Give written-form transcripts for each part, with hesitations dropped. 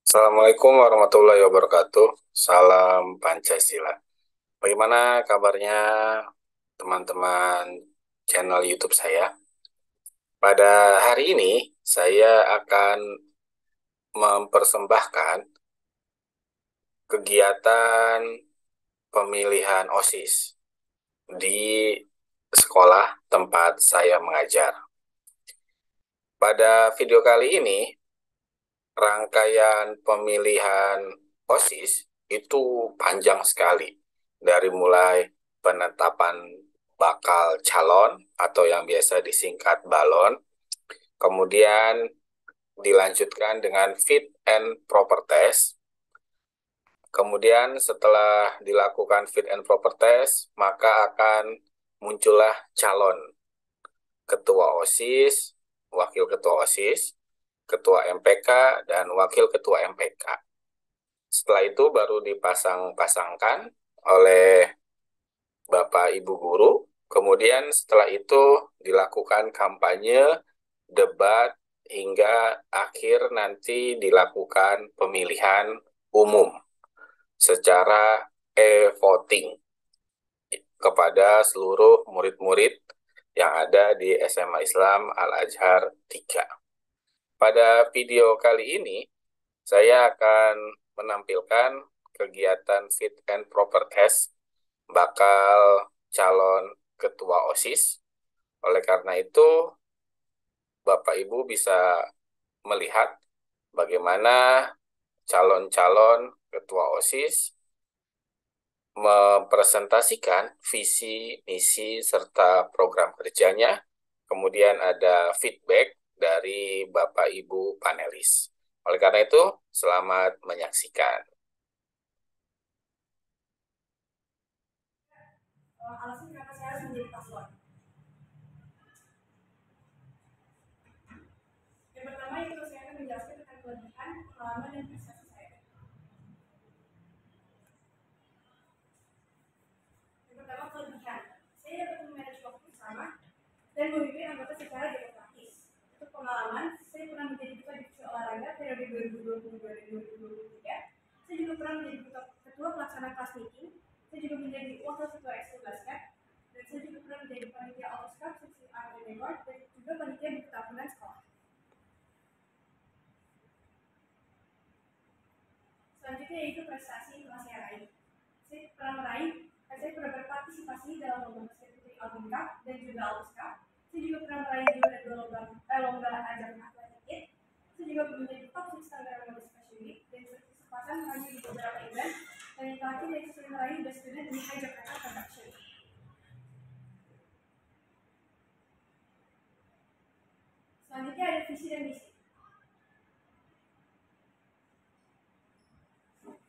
Assalamualaikum warahmatullahi wabarakatuh. Salam Pancasila. Bagaimana kabarnya teman-teman channel YouTube saya? Pada hari ini saya akan mempersembahkan kegiatan pemilihan OSIS di sekolah tempat saya mengajar. Pada video kali ini, rangkaian pemilihan OSIS itu panjang sekali. Dari mulai penetapan bakal calon atau yang biasa disingkat balon, kemudian dilanjutkan dengan fit and proper test. Kemudian setelah dilakukan fit and proper test, maka akan muncullah calon ketua OSIS, wakil ketua OSIS, ketua MPK, dan wakil ketua MPK. Setelah itu baru dipasang-pasangkan oleh Bapak Ibu Guru. Kemudian setelah itu dilakukan kampanye, debat, hingga akhir nanti dilakukan pemilihan umum secara e-voting kepada seluruh murid-murid yang ada di SMA Islam Al-Azhar 3. Pada video kali ini, saya akan menampilkan kegiatan fit and proper test bakal calon ketua OSIS. Oleh karena itu, Bapak Ibu bisa melihat bagaimana calon-calon ketua OSIS mempresentasikan visi, misi, serta program kerjanya. Kemudian ada feedback dari Bapak Ibu panelis. Oleh karena itu, selamat menyaksikan. Alasan kenapa saya harus menjadi paslon. Yang pertama itu saya akan menjelaskan tentang kelebihan, pengalaman, dan prestasi saya. Yang pertama kelebihan, saya dapat memanage waktu bersama dan memimpin anggota secara demokratis. Untuk pengalaman, saya pernah menjadi ketua divisi olahraga periode 2022 dan 2023. Saya juga pernah menjadi ketua pelaksana kelas meeting. Saya juga menjadi wakil ketua ekskul basket. Dan saya juga pernah menjadi panitia All Cup, seksi Art Award, dan juga panitia buku tahunan sekolah. Selanjutnya yaitu prestasi yang telah saya raih. Saya pernah berpartisipasi dalam lomba basket putri Album Cup dan juga Alus Cup. Saya juga pernah meraih juara 2 lomba ajang atletik. Saya juga menjadi top 6 Tangerang Lomba Special Week dan kesempatan maju di beberapa event. Dan yang terakhir yaitu saya meraih Best Student di High Jakarta Production. Selanjutnya ada visi dan misi.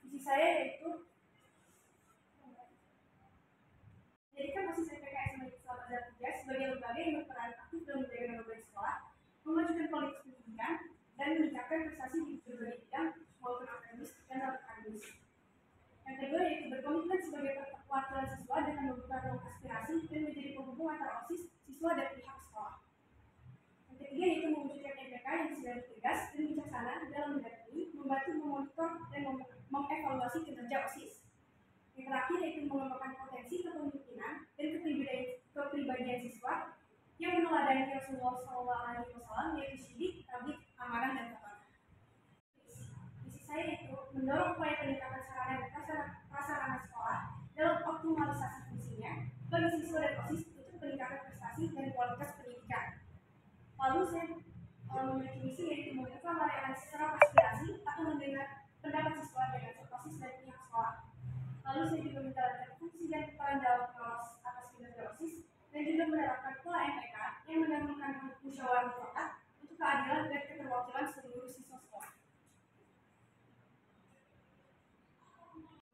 Visi saya yaitu menjadikan OSIS MPK SMA Islam Azhar 3 sebagai lembaga yang berperan aktif dalam menjaga nama baik sekolah, memajukan kualitas pendidikan, dan meningkatkan prestasi di berbagai bidang maupun akademis dan non-akademis. Yang kedua yaitu berkomitmen sebagai perwakilan siswa dengan membuka ruang aspirasi dan menjadi penghubung antara OSIS, siswa, dan pihak sekolah. Yang ketiga yaitu mewujudkan MPK yang sedang tegas dan bijaksana dalam mendampingi, membantu memonitor, dan mengevaluasi kinerja OSIS. Yang terakhir yaitu mengembangkan potensi kepemimpinan dan kepribadian siswa yang meneladani Rasulullah SAW yaitu syidik, tablik, amanah, dan tabarak. Misi saya yaitu mendorong upaya peningkatan sarana dan prasarana sekolah dalam optimalisasi fungsinya bagi siswa dan OSIS untuk peningkatan prestasi dan kualitas pendidikan. Lalu saya memiliki misi yaitu membuka layanan serap aspirasi atau mendengar pendapat siswa dengan OSIS dan pihak sekolah. Lalu saya juga menjalankan fungsi dan peran dalam pengawas atas kinerja OSIS dan juga menerapkan pola MPK yang mendahulukan musyawarah mufakat untuk keadilan dan keterwakilan seluruh siswa sekolah.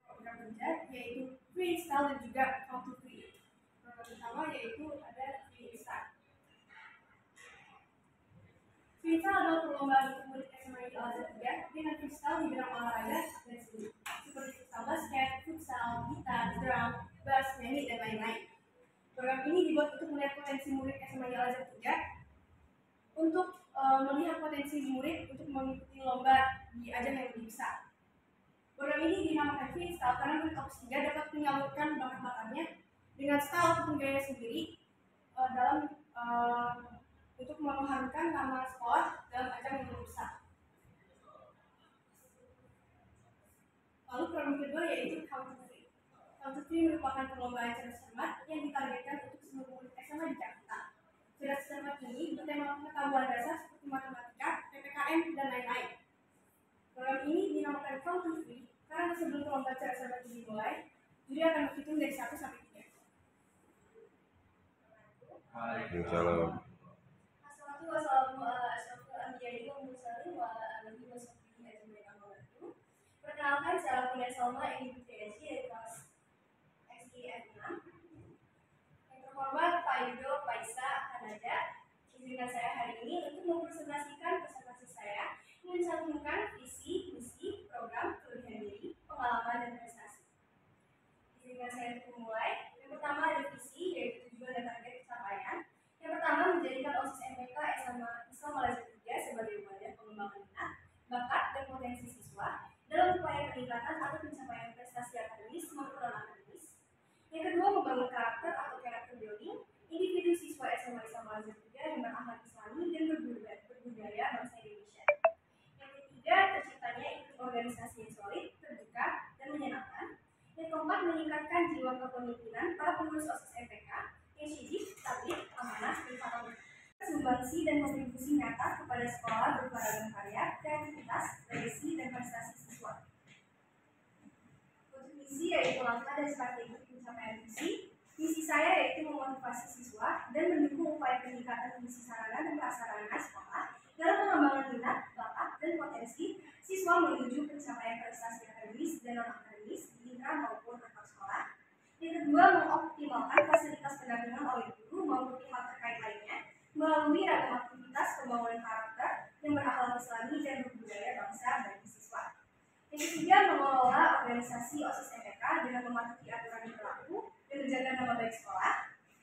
Program kerja yaitu free install dan juga how to create. Program pertama yaitu ada free install. Free install adalah perlombaan untuk murid SMA Al-Azhar 3 dengan freestyle di bidang olahraga dan seni seperti futsal basket, futsal, gitar, drum, bass, nyanyi, dan lain-lain. Program ini dibuat untuk melihat potensi murid SMA Al-Azhar 3 untuk melihat potensi murid untuk mengikuti lomba di ajang yang lebih besar. Program ini dinamakan freestyle karena murid kelas 3 dapat menyalurkan bakat-bakatnya dengan style ataupun gaya sendiri dalam untuk mengharumkan nama sekolah dalam ajang yang lebih besar. Lalu program kedua yaitu Count to Three. Count to Three merupakan perlombaan cerdas cermat yang ditargetkan untuk seluruh murid SMA di Jakarta. Cerdas cermat ini bertema pengetahuan dasar seperti matematika, PPKN, dan lain-lain. Program ini dinamakan Count to Three karena sebelum perlombaan cerdas cermat ini dimulai, juri akan menghitung dari 1 sampai 3. Waalaikumsalam. Perkenalkan, saya Punya Salma, Edi Putriaji dari kelas XIF 6. Yang terhormat Pak Yudo Paisa Kanada, izinkan saya hari ini untuk mempresentasikan presentasi saya yang mencantumkan visi, misi, program, kelebihan diri, pengalaman, dan prestasi. Izinkan saya untuk memulai. Yang pertama ada visi, yaitu tujuan dan target pencapaian. Yang pertama, menjadikan OSIS MPK SMA Islam Malaysia 3 sebagai wadah pengembangan minat, bakat, dan potensi siswa dalam upaya peningkatan atau pencapaian prestasi akademis maupun non-akademis. Yang kedua, membangun karakter atau character building individu siswa SMA Islam Malaysia 3 yang berakhlak Islami dan berbudaya bangsa Indonesia. Yang ketiga, terciptanya iklim organisasi yang solid, terbuka, dan menyenangkan. Yang keempat, meningkatkan jiwa kepemimpinan para pengurus OSIS MPK yang syidik, tablik, amanah, dan patuh. Sumbangsi dan kontribusi nyata kepada sekolah berupa ragam karya, kreativitas, legasi, dan prestasi siswa. Untuk misi yaitu langkah dan strategi pencapaian misi. Misi saya yaitu memotivasi siswa dan mendukung upaya peningkatan fungsi sarana dan prasarana sekolah dalam pengembangan minat, bakat, dan potensi siswa menuju pencapaian prestasi akademis dan non-akademis di intra maupun antar sekolah. Yang kedua, mengoptimalkan fasilitas pendampingan oleh guru maupun pihak terkait lainnya melalui ragam aktivitas pembangunan karakter yang berakhlak Islami dan berbudaya bangsa bagi siswa. Yang ketiga, mengelola organisasi OSIS MPK dengan mematuhi aturan yang berlaku dan menjaga nama baik sekolah,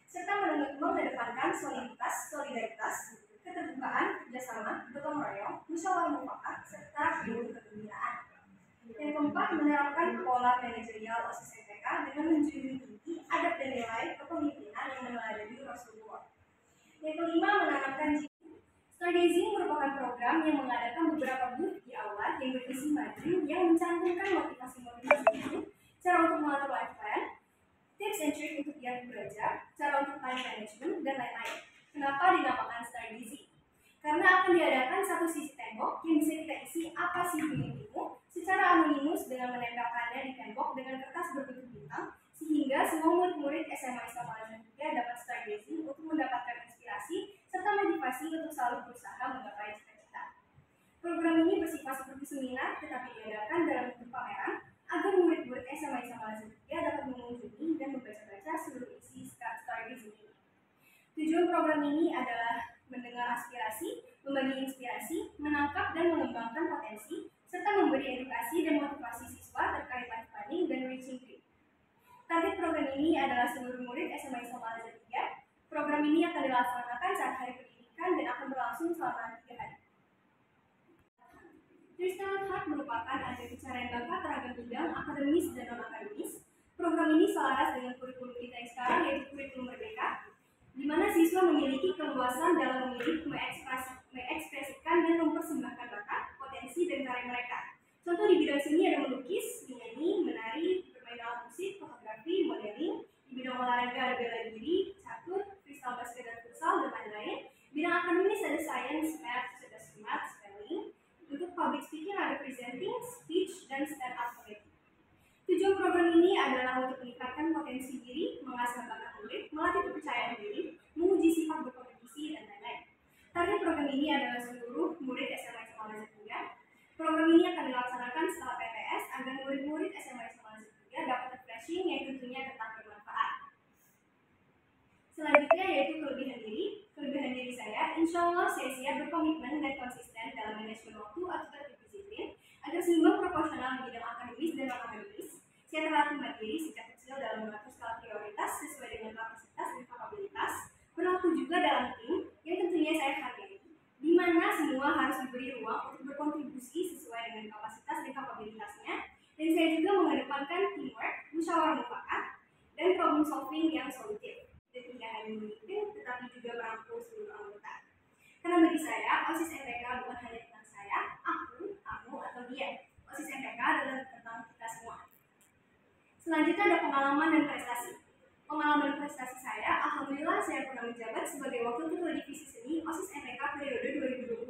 serta mengedepankan soliditas, solidaritas, keterbukaan, kerjasama, gotong royong, musyawarah mufakat, serta ilmu kegembiraan. Yang keempat, menerapkan pola manajerial OSIS MPK dengan menjunjung tinggi adab dan nilai kepemimpinan yang meneladani Rasulullah. Yang kelima, menanamkan Stargazing merupakan program yang mengadakan beberapa booth di awal yang berisi maju yang mencantumkan motivasi-motivasi hidup, cara untuk mengatur life plan, tips and trick untuk giat belajar, cara untuk time management, dan lain-lain. Kenapa dinamakan Stargazing? Karena akan diadakan satu sisi tembok yang bisa kita isi apa sih mimpimu secara anonimus dengan menempelkannya di tembok dengan kertas berbentuk bintang, sehingga semua murid-murid SMA Islam Malaysia 3 dapat Stargazing untuk mendapatkan inspirasi serta motivasi untuk selalu berusaha menggapai cita-cita. Program ini bersifat seperti seminar, tetapi diadakan dalam bentuk pameran agar murid-murid SMA Islam Malaysia 3 dapat mengunjungi dan membaca-baca seluruh isi Stargazing ini. Tujuan program ini adalah mendengar aspirasi, membagi inspirasi, menangkap dan mengembangkan potensi, serta memberi edukasi dan motivasi siswa terkait life planning dan reaching dream. Target program ini adalah seluruh murid SMA Islam Malaysia 3. Program ini akan dilaksanakan saat hari pendidikan dan akan berlangsung selama 3 hari. Freestyle Hub merupakan ajang pencarian bakat ragam bidang akademis dan non-akademis. Program ini selaras dengan kurikulum kita yang sekarang, yaitu kurikulum merdeka, di mana siswa memiliki keluasan dalam memilih, mengekspresikan, dan mempersembahkan bakat, potensi, dan karya mereka. Contoh di bidang seni ada melukis, menyanyi, menari, bermain alat musik, fotografi, modeling. Di bidang olahraga ada bela diri, catur, freestyle basket dan futsal, dan lain-lain. Bidang akademis ada science, math, cerdas cermat, spelling. Untuk public speaking ada presenting, speech, dan stand up comedy. Tujuan program ini adalah untuk meningkatkan potensi diri, mengasah bakat murid, melatih kepercayaan diri, menguji sifat berkompetisi, dan lain-lain. Target program ini adalah seluruh murid SMA Islam Malaysia 3. Program ini akan dilaksanakan setelah PTS agar murid-murid SMA Islam Malaysia 3 dapat refreshing yang tentunya tetap bermanfaat. Selanjutnya yaitu kelebihan diri. Kelebihan diri saya, insya Allah saya siap berkomitmen dan konsisten dalam manajemen waktu atau tertib disiplin agar seimbang proporsional di bidang akademis dan non-akademis. Saya terlatih mandiri sejak kecil dalam mengatur skala prioritas sesuai dengan kapasitas dan kapabilitas, berlaku juga dalam tim yang tentunya saya hargai. musyawarah mufakat, dan problem solving yang solutif. Dan tidak hanya memimpin, tetapi juga merangkul seluruh anggota. Karena bagi saya, OSIS MPK bukan hanya tentang saya, aku, kamu, atau dia. OSIS MPK adalah tentang kita semua. Selanjutnya ada pengalaman dan prestasi. Pengalaman prestasi saya, alhamdulillah saya pernah menjabat sebagai Wakil Ketua Divisi Seni OSIS MPK periode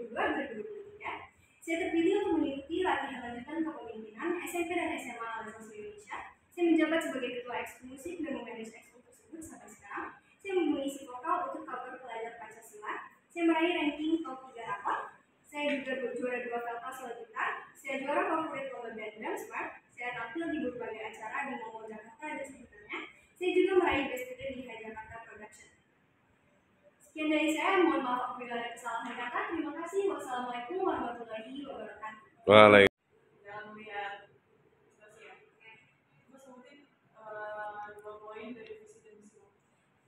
2022-2023. Saya terpilih untuk mengikuti latihan lanjutan kepemimpinan SMP dan SMA Al-Azhar Indonesia. Saya menjabat sebagai Ketua Ekskul Musik dan memanage ekskul tersebut sampai sekarang. Saya mengisi vokal untuk cover pelajar Pancasila. Saya meraih ranking top 3 rapor. Saya juga juara 2 Velka Solo Gitar. Saya juara favorit lomba band dance smart. Saya tampil di berbagai acara di Mall Jakarta dan sekitarnya. Saya juga meraih Best Leader di High Jakarta Production. Sekian dari saya, mohon maaf apabila ada kesalahan kata. Terima kasih. Wassalamualaikum warahmatullahi wabarakatuh. Waalaikumsalam. Dalam melihat situasi ya. Gue sebutin 2 poin dari visi dan misi.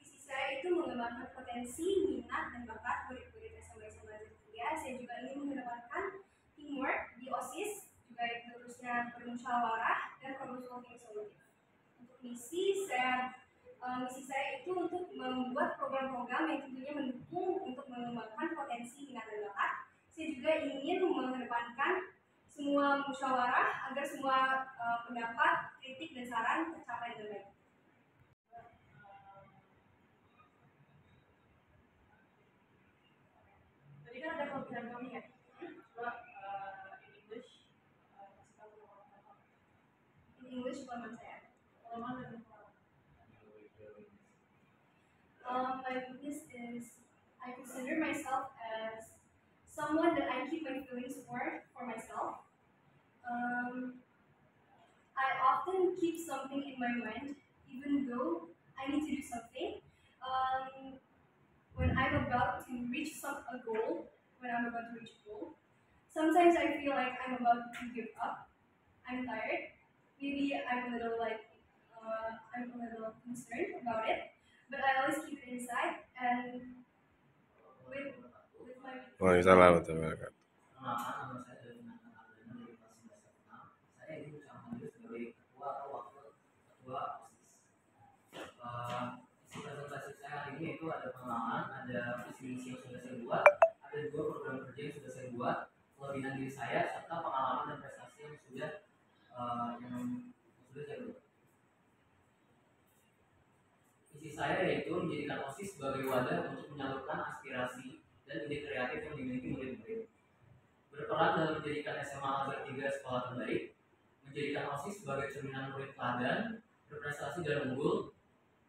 Visi saya itu mengembangkan potensi, minat, dan bakat murid-murid SMA 3. Saya juga ingin mengedepankan teamwork di OSIS, juga itu terusnya bermusyawarah dan problem solving solutif. Untuk misi saya itu untuk membuat program-program yang tentunya mendukung untuk mengembangkan potensi minat dan bakat. Saya juga ingin mengedepankan semua musyawarah agar semua pendapat, kritik, dan saran tercapai dengan baik. Tadi kan ada kelebihan kami ya. Coba in English kasih tahu orang-orang. In English, pengalaman saya. Pengalaman dan pengalaman. My weakness is I consider myself as someone that I keep my feelings for myself. I often keep something in my mind, even though I need to do something. When I'm about to reach a goal, sometimes I feel like I'm about to give up. I'm tired. Maybe I'm a little concerned about it, but I always keep it inside. And with my Waalaikumsalam warahmatullahi wabarakatuh. Nama saya dari kelas 11 saya ini mencalonkan diri sebagai ketua atau wakil ketua OSIS. Isi presentasi saya hari ini itu ada pengalaman, ada visi misi yang sudah saya buat, ada 2 program kerja yang sudah saya buat, kelebihan diri saya serta pengalaman dan prestasi yang sudah saya buat. Visi saya yaitu menjadikan OSIS sebagai wadah untuk menyalurkan aspirasi dan ide kreatif yang dimiliki murid-murid. Berperan dalam menjadikan SMA Al-Azhar 3 sekolah terbaik, menjadikan OSIS sebagai cerminan murid teladan, berprestasi dan unggul,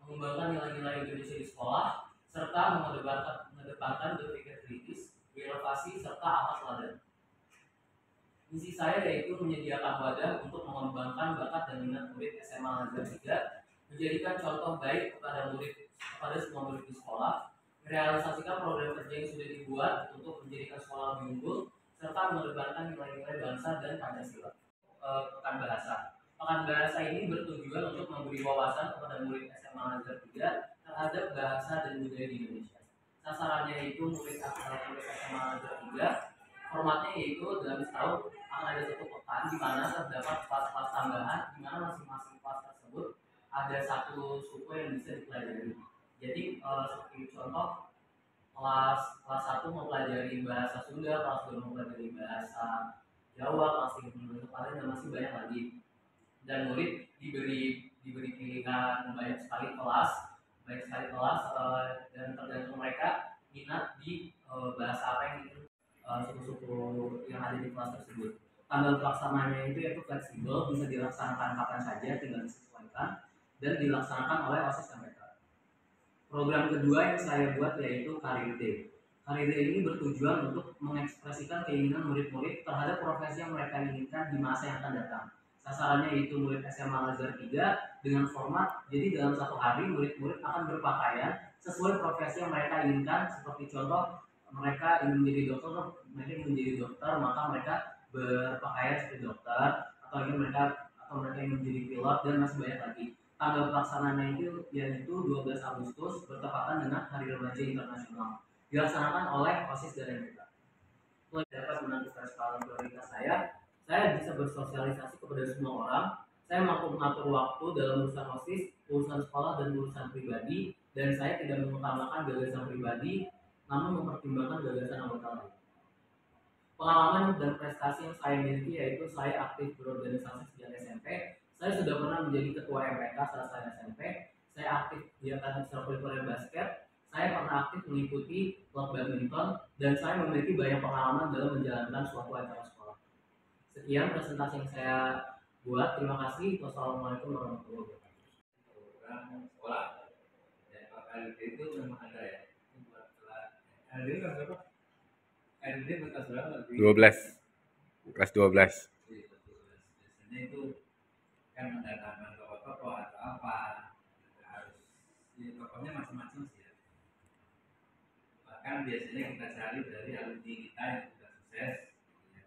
mengembangkan nilai-nilai Indonesia di sekolah, serta mengedepankan berpikir kritis, berinovasi, serta akhlak teladan. Misi saya yaitu menyediakan wadah untuk mengembangkan bakat dan minat murid SMA Al-Azhar 3, menjadikan contoh baik kepada semua murid di sekolah, merealisasikan program kerja yang sudah dibuat untuk menjadikan sekolah lebih unggul, serta mengedepankan nilai-nilai bangsa dan Pancasila. Pekan Bahasa. Pekan Bahasa ini bertujuan untuk memberi wawasan kepada murid SMA Al-Azhar 3 terhadap bahasa dan budaya di Indonesia. Sasarannya itu murid SMA Al-Azhar 3. Formatnya yaitu dalam setahun akan ada 1 pekan di mana terdapat kelas-kelas tambahan di mana masing-masing kelas tersebut ada 1 suku yang bisa dipelajari. Jadi seperti contoh kelas 1 mempelajari bahasa Sunda, kelas 2 mempelajari bahasa Jawa, kelas 3 mempelajari Padang, dan masih banyak lagi. Dan murid diberi pilihan banyak sekali kelas dan tergantung mereka minat di bahasa apa yang ingin suku-suku yang ada di kelas tersebut. Tanggal pelaksanaannya itu yaitu fleksibel, bisa dilaksanakan kapan saja, tinggal disesuaikan dan dilaksanakan oleh OSIS MPK. Program kedua yang saya buat yaitu Karir Day. Karir Day ini bertujuan untuk mengekspresikan keinginan murid-murid terhadap profesi yang mereka inginkan di masa yang akan datang. Sasarannya yaitu murid SMA Al-Azhar 3 dengan format, jadi dalam 1 hari murid-murid akan berpakaian sesuai profesi yang mereka inginkan. Seperti contoh, mereka ingin menjadi dokter, maka mereka berpakaian seperti dokter, atau mereka ingin menjadi pilot, dan masih banyak lagi. Tanggal pelaksanaannya itu yaitu 12 Agustus bertepatan dengan Hari Remaja Internasional. Dilaksanakan oleh OSIS dan MPK. Dapat menentukan skala prioritas saya bisa bersosialisasi kepada semua orang, Saya mampu mengatur waktu dalam urusan OSIS, urusan sekolah, dan urusan pribadi, dan saya tidak mengutamakan gagasan pribadi, namun mempertimbangkan gagasan anggota lain. Pengalaman dan prestasi yang saya miliki yaitu saya aktif berorganisasi sejak SMP. Saya sudah pernah menjadi ketua MPK saat saya SMP. Saya aktif di angkatan ekstrakurikuler basket. Saya pernah aktif mengikuti klub badminton, dan saya memiliki banyak pengalaman dalam menjalankan suatu acara sekolah. Sekian presentasi yang saya buat. Terima kasih. Wassalamualaikum warahmatullahi wabarakatuh. Program sekolah. Dan kalau KLD itu memang ada ya. Itu buat kelas. KLD kan berapa? KLD buat kelas berapa? 12. Kelas 12. Biasanya itu kan mendatangkan tokoh-tokoh atau apa. Harus ya, tokohnya macam-macam sih ya. Bahkan biasanya kita cari dari alumni kita yang sudah sukses gitu ya.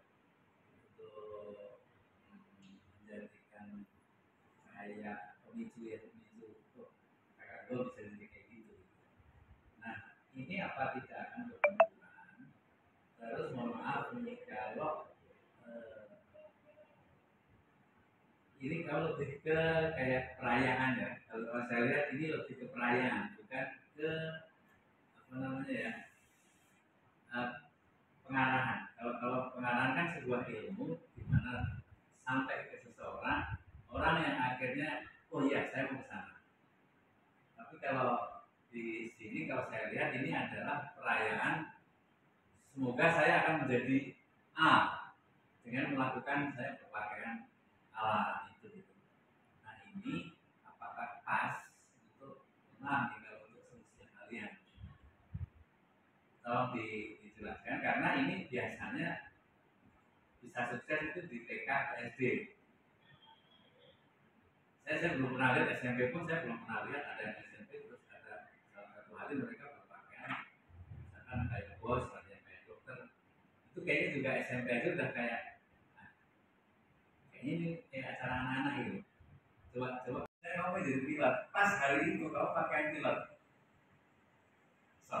Untuk menjadikan saya pemicu untuk kakak gue bisa jadi kayak gitu. Nah, ini apa tidak akan berkemunduran? Terus mohon maaf nih kalau ini kalau lebih ke kayak perayaan ya. Kalau saya lihat ini lebih ke perayaan, bukan ke apa namanya ya, pengarahan. Kalau pengarahan kan sebuah ilmu di mana sampai ke seseorang, orang yang akhirnya oh iya saya mau ke sana. Tapi kalau di sini kalau saya lihat ini adalah perayaan. Semoga saya akan menjadi A dengan melakukan saya berpakaian ala itu. Nah ini apakah pas untuk memang kalau untuk semestinya kalian? Tolong dijelaskan karena ini biasanya bisa sukses itu di TK ke SD. Saya belum pernah lihat SMP pun saya belum pernah lihat ada yang SMP terus ada salah satu hari mereka berpakaian misalkan kayak bos ada yang kayak dokter itu kayaknya juga SMP aja udah kayak kayaknya ini kayak acara anak-anak gitu. Coba saya mau jadi pilot pas hari itu kau pakai pilot. So,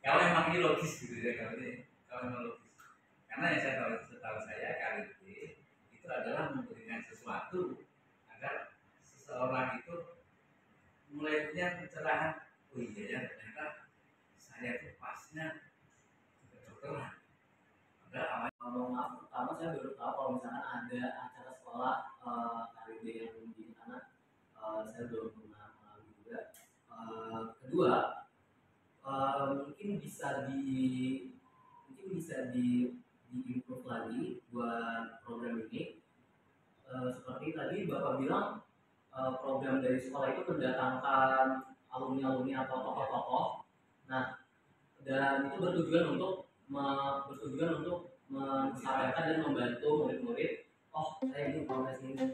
kalau emang ini logis gitu ya kalau emang logis karena yang saya setahu saya kali itu adalah memberikan sesuatu agar seseorang itu mulai punya pencerahan oh iya ya ternyata saya itu pasnya kedokteran. Padahal Mohon maaf, pertama saya baru tahu kalau misalkan ada acara sekolah KRD yang di sana, saya belum pernah mengalami juga. Kedua, mungkin bisa di improve lagi buat program ini. Seperti tadi Bapak bilang program dari sekolah itu mendatangkan alumni-alumni atau tokoh-tokoh. Nah, dan itu bertujuan untuk mensampaikan dan membantu murid-murid. Oh, saya ini profesi ini.